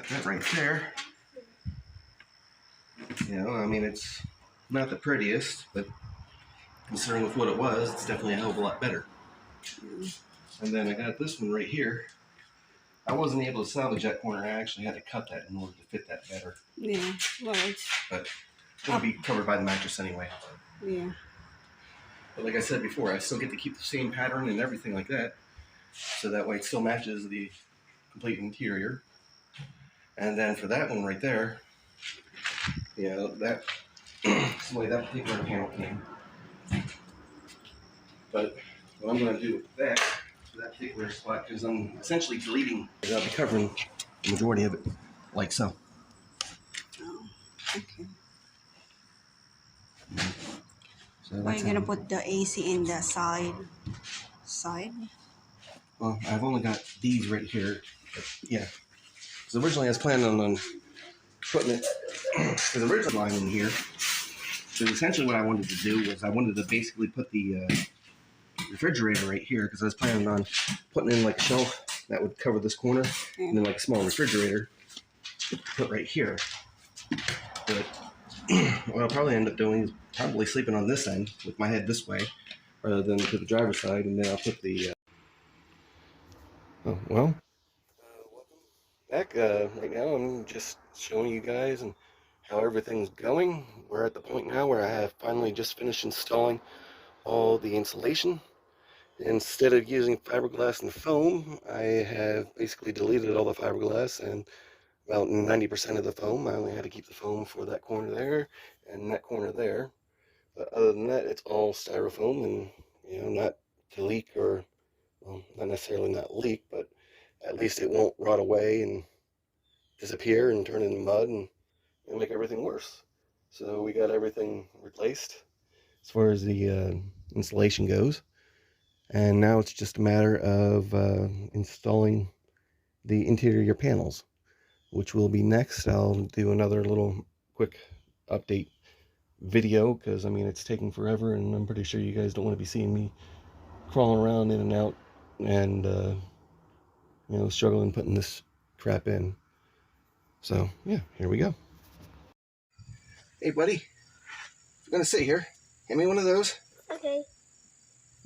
got that right there. You know, I mean, it's not the prettiest, but considering with what it was, it's definitely a hell of a lot better. And then I got this one right here. I wasn't able to salvage that corner. I actually had to cut that in order to fit that better. Yeah, well, but it'll be covered by the mattress anyway. Yeah. But like I said before, I still get to keep the same pattern and everything like that. So that way it still matches the complete interior. And then for that one right there, you know, that's the way that particular panel came. But what I'm going to do with that, for that particular spot, because I'm essentially deleting, I'll be covering the majority of it, like so. Oh, okay. So Are you going to put the AC in the side? Well, I've only got these right here. But yeah. So originally I was planning on putting it, because the original line in here. So essentially what I wanted to do was I wanted to basically put the refrigerator right here, because I was planning on putting in like a shelf that would cover this corner, and then like a small refrigerator put right here. But what I'll probably end up doing is probably sleeping on this end with my head this way rather than to the driver's side, and then I'll put the oh well, welcome back. Right now I'm just showing you guys and how everything's going. We're at the point now where I have finally just finished installing all the insulation. Instead of using fiberglass and foam, I have basically deleted all the fiberglass and about 90% of the foam. I only had to keep the foam for that corner there and that corner there. But other than that, it's all styrofoam, and you know, not to leak, or well, not necessarily not leak, but at least it won't rot away and disappear and turn into mud and make everything worse. So we got everything replaced as far as the insulation goes. And now it's just a matter of installing the interior panels, which will be next. I'll do another little quick update video, because I mean it's taking forever, and I'm pretty sure you guys don't want to be seeing me crawling around in and out and you know, struggling putting this crap in. So yeah, here we go. Hey buddy, I'm gonna sit here. Hand me one of those. Okay.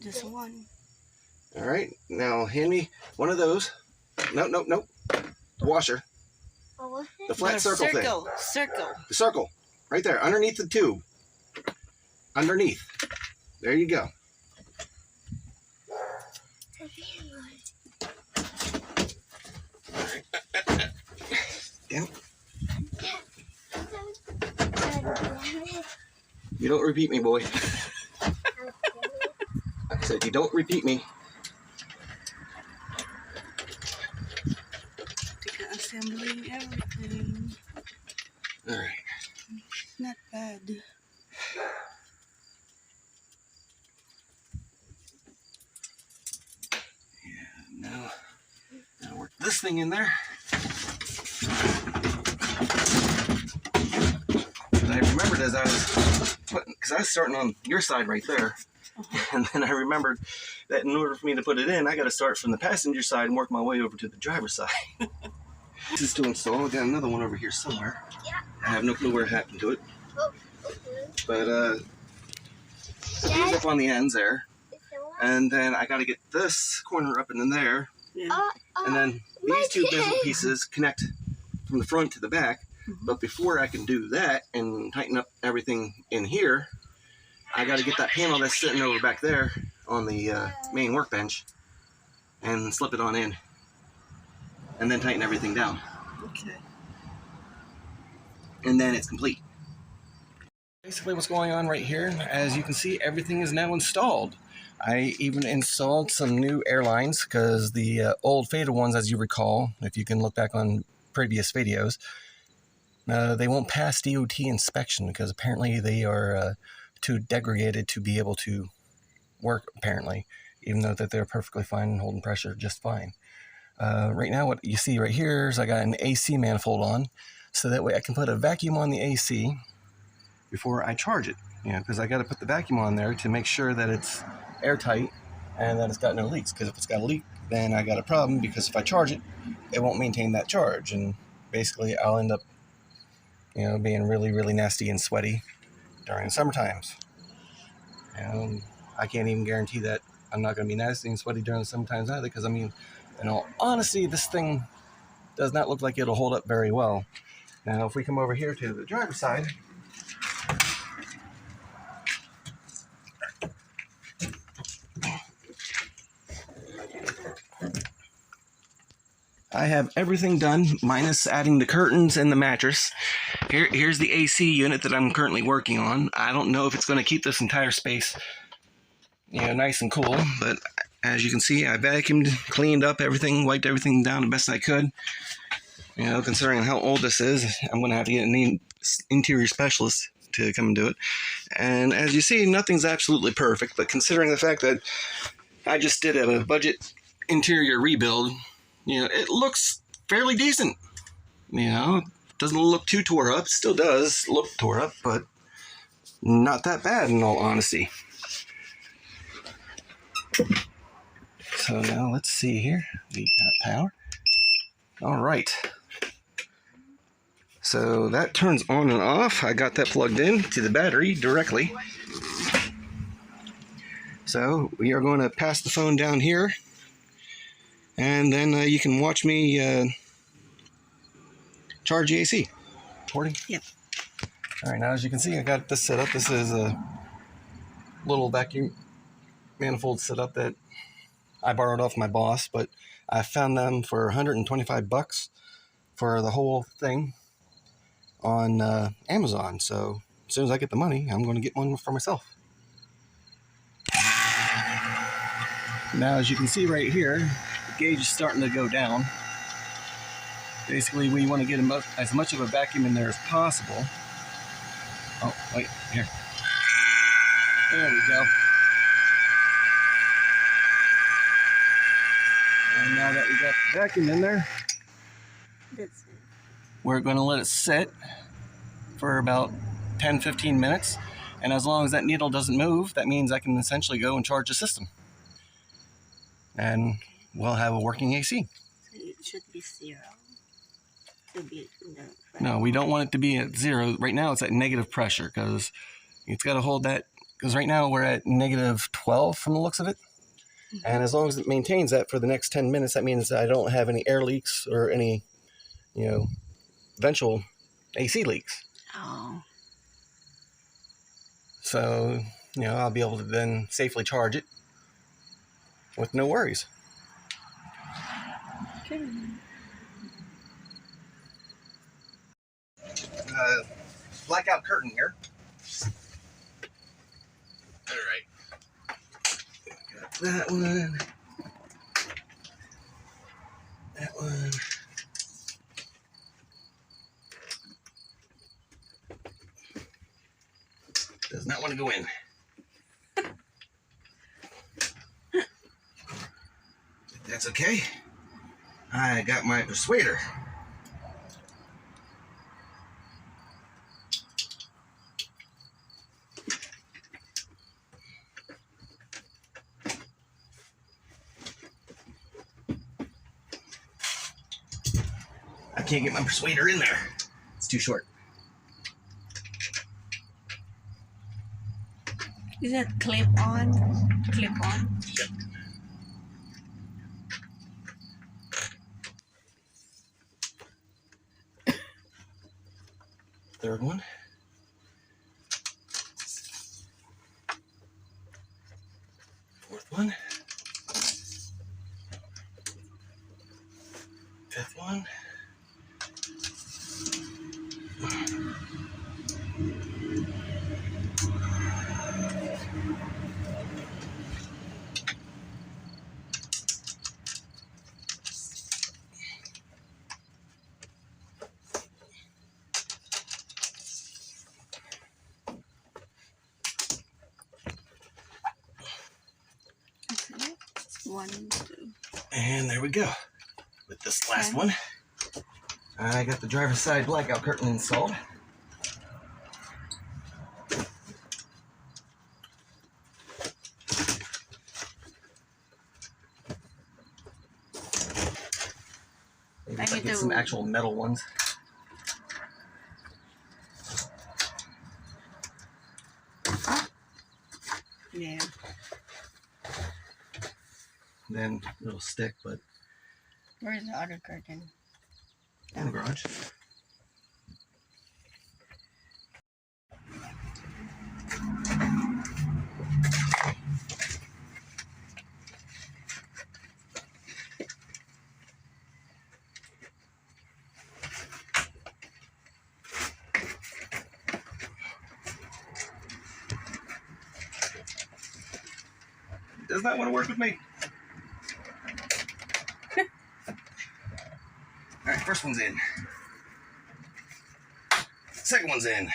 Just one. All right, now hand me one of those. Nope. The washer. The flat circle thing. Circle. The circle. Right there, underneath the tube. Underneath. There you go. Down. You don't repeat me, boy. I said you don't repeat me. Assembling everything. All right. Not bad. Now work this thing in there. And I remembered as I was putting, because I was starting on your side right there, and then I remembered that in order for me to put it in, I got to start from the passenger side and work my way over to the driver's side. This is to install. I got another one over here somewhere. Yeah. I have no clue where it happened to it. Oh, okay. But these up on the ends there. And then I got to get this corner up and in there. Yeah. And then these two pieces connect from the front to the back. But before I can do that and tighten up everything in here, I got to get that panel that's sitting over back there on the main workbench and slip it on in. And then tighten everything down. Okay. And then it's complete. Basically what's going on right here, as you can see, everything is now installed. I even installed some new airlines, because the old faded ones, as you recall, if you can look back on previous videos, they won't pass DOT inspection because apparently they are too degraded to be able to work, apparently, even though that they're perfectly fine and holding pressure just fine. Right now what you see right here is I got an AC manifold on, so that way I can put a vacuum on the AC before I charge it, you know, because I got to put the vacuum on there to make sure that it's airtight and that it's got no leaks, because if it's got a leak, then I got a problem, because if I charge it, it won't maintain that charge, and basically I'll end up, being really, really nasty and sweaty during the summer times. And I can't even guarantee that I'm not going to be nasty and sweaty during the summer times either, because in all honesty, this thing does not look like it'll hold up very well. Now, if we come over here to the driver's side, I have everything done minus adding the curtains and the mattress. Here's the AC unit that I'm currently working on. I don't know if it's going to keep this entire space, nice and cool, but as you can see, I vacuumed, cleaned up everything, wiped everything down the best I could. Considering how old this is, I'm going to have to get an interior specialist to come and do it. And as you see, nothing's absolutely perfect, but considering the fact that I just did a budget interior rebuild, it looks fairly decent. Doesn't look too tore up. Still does look tore up, but not that bad in all honesty. So now let's see here. We got power. All right. So that turns on and off. I got that plugged in to the battery directly. So we are going to pass the phone down here, and then you can watch me charge the AC. Recording? Yep. All right, now as you can see, I got this set up. This is a little vacuum manifold setup that I borrowed off my boss, but I found them for $125 for the whole thing on Amazon. So as soon as I get the money, I'm going to get one for myself. Now, as you can see right here, the gauge is starting to go down. Basically, we want to get as much of a vacuum in there as possible. Oh, wait, here. There we go. And now that we got the vacuum in there, That's it. we're going to let it sit for about 10-15 minutes. And as long as that needle doesn't move, that means I can essentially go and charge the system. And we'll have a working AC. So it should be 0. To be No, we don't want it to be at 0. Right now it's at negative pressure, because it's got to hold that. Because right now we're at negative 12 from the looks of it. Mm-hmm. And as long as it maintains that for the next 10 minutes, that means I don't have any air leaks or any, eventual AC leaks. Oh. So, I'll be able to then safely charge it with no worries. Okay. Blackout curtain here. All right. Got that one. That one. Does not want to go in. That's okay. I got my persuader. I can't get my persuader in there. It's too short. Is that clip on? Clip on? Yep. Third one. Fourth one. Fifth one. Okay. 1, 2. And there we go. With this last one, I got the driver's side blackout curtain installed. I need Get to some actual metal ones. Yeah. Then it'll stick, but Where's the other curtain? in the garage. Does not want to work with me. Alright, first one's in. Second one's in.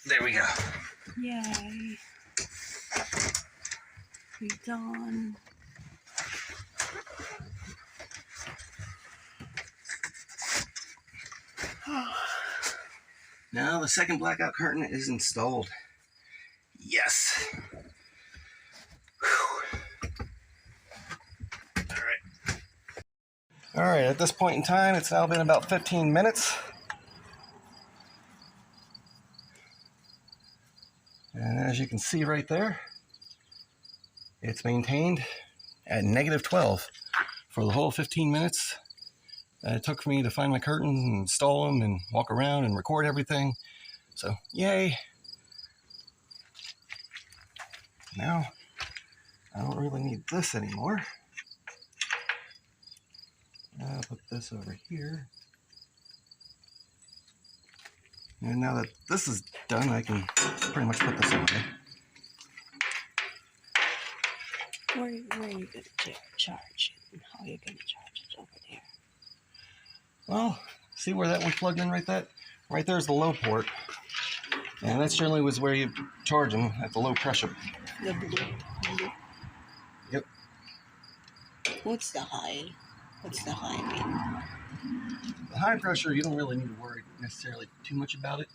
There we go. Yay. We're done. Now the second blackout curtain is installed. Yes. All right, at this point in time, it's now been about 15 minutes. And as you can see right there, it's maintained at -12 for the whole 15 minutes that it took for me to find my curtains and install them and walk around and record everything. So, yay. Now, I don't really need this anymore. I'll put this over here. And now that this is done, I can pretty much put this away. Where are you going to charge it? How are you going to charge it over there? Well, see where that was plugged in right there? Right there's the low port. And that's generally was where you charge them at the low pressure. The blue. Yep. What's the high? What's the high mean? The high pressure, you don't really need to worry necessarily too much about it,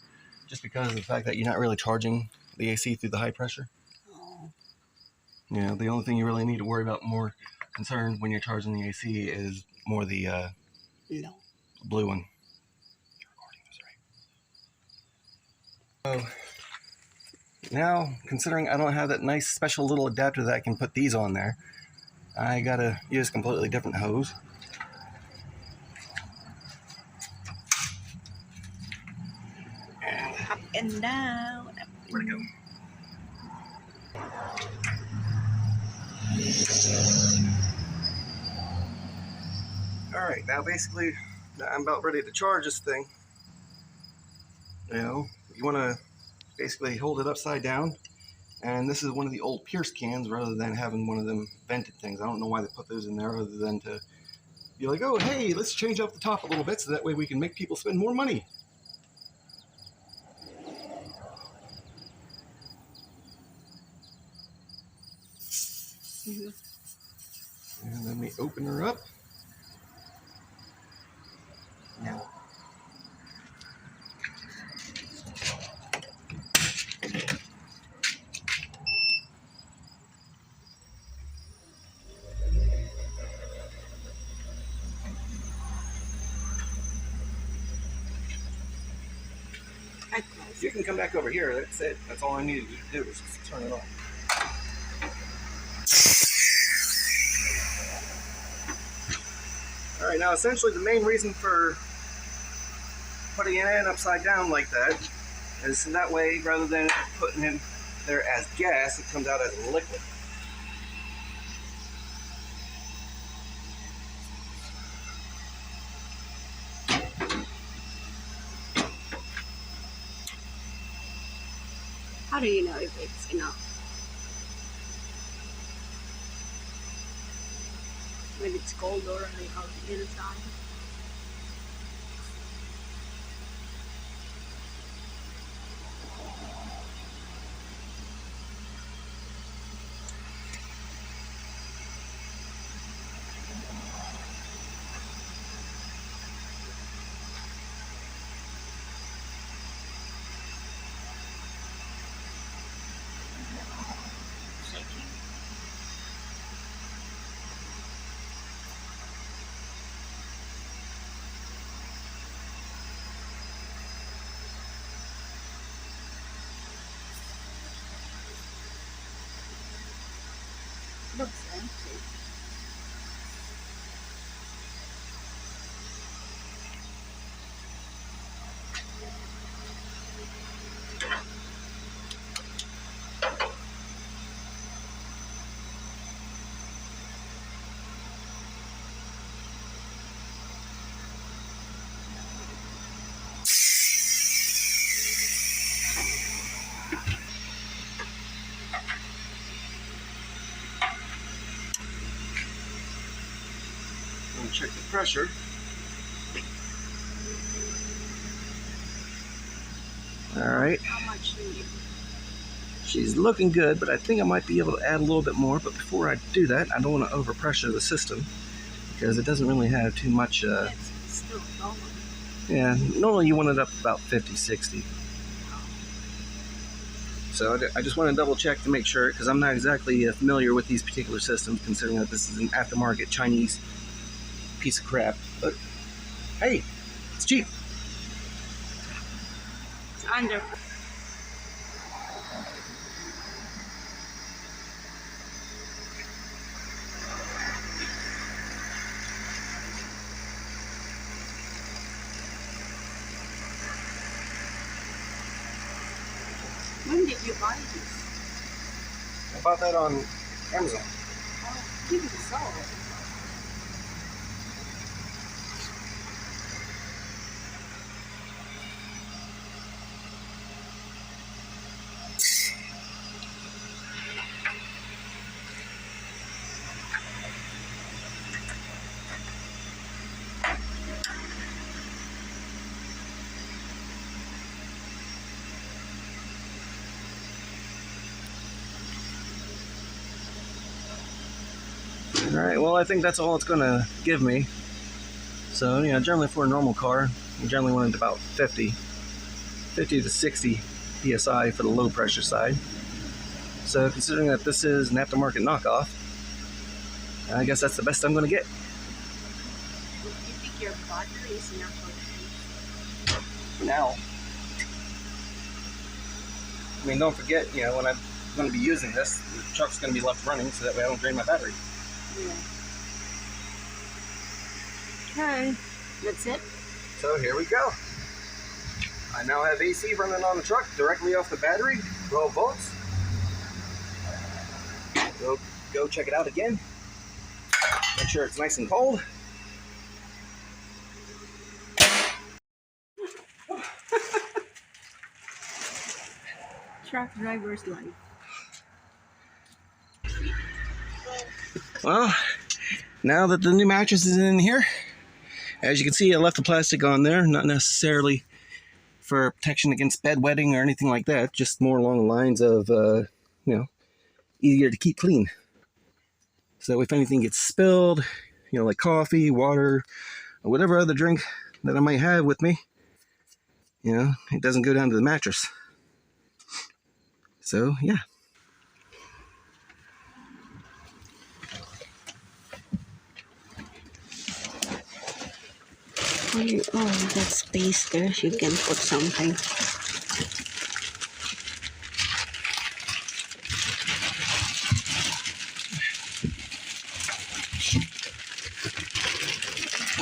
just because of the fact that you're not really charging the AC through the high pressure. Oh. You know, the only thing you really need to worry about, more concerned when you're charging the AC, is more the No. blue one. So now, considering I don't have that nice special little adapter that I can put these on there, I gotta use a completely different hose. Up and down. Where'd it go? Alright, now basically I'm about ready to charge this thing. You know, you want to basically hold it upside down, and this is one of the old Pierce cans rather than having one of them vented things. I don't know why they put those in there other than to be like, oh hey, let's change up the top a little bit so that way we can make people spend more money. And let me open her up. Now, you can come back over here. That's it. That's all I needed to do was just turn it on. All right, now essentially the main reason for putting it in upside down like that is so that way, rather than putting it there as gas, it comes out as a liquid. How do you know if it's enough? When it's cold already on the inside. Looks empty. Check the pressure. All right. How much do you? She's looking good, but I think I might be able to add a little bit more. But before I do that, I don't want to overpressure the system because it doesn't really have too much. It's still going. Yeah, normally you want it up about 50, 60. So I just want to double check to make sure, because I'm not exactly familiar with these particular systems, considering that this is an aftermarket Chinese piece of crap. But hey, it's cheap. It's under. When did you buy this? I bought that on Amazon. Oh, even so. Alright, well I think that's all it's going to give me. So, you know, generally for a normal car, you generally want it about 50 to 60 PSI for the low pressure side. So considering that this is an aftermarket knockoff, I guess that's the best I'm going to get. Do you think your battery is enough for this? For now. I mean, don't forget, you know, when I'm going to be using this, the truck's going to be left running so that way I don't drain my battery. Yeah. Okay, that's it. So here we go. I now have AC running on the truck directly off the battery, 12 volts. Go check it out again. Make sure it's nice and cold. Truck driver's life. Well, now that the new mattress is in here, as you can see, I left the plastic on there, not necessarily for protection against bedwetting or anything like that, just more along the lines of, you know, easier to keep clean. So if anything gets spilled, you know, like coffee, water, or whatever other drink that I might have with me, you know, it doesn't go down to the mattress. So, yeah. Oh, that space there, you can put something.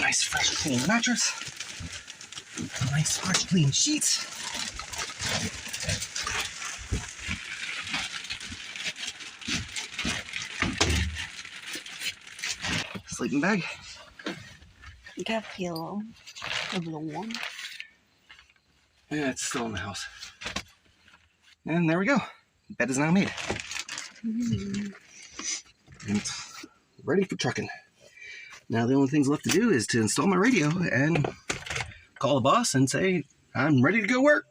Nice, fresh, clean mattress. My nice, fresh, clean sheets. Sleeping bag. You got a pillow. A blue one. Yeah, it's still in the house. And there we go. Bed is now made. And it's ready for trucking. Now the only things left to do is to install my radio and call the boss and say, I'm ready to go work.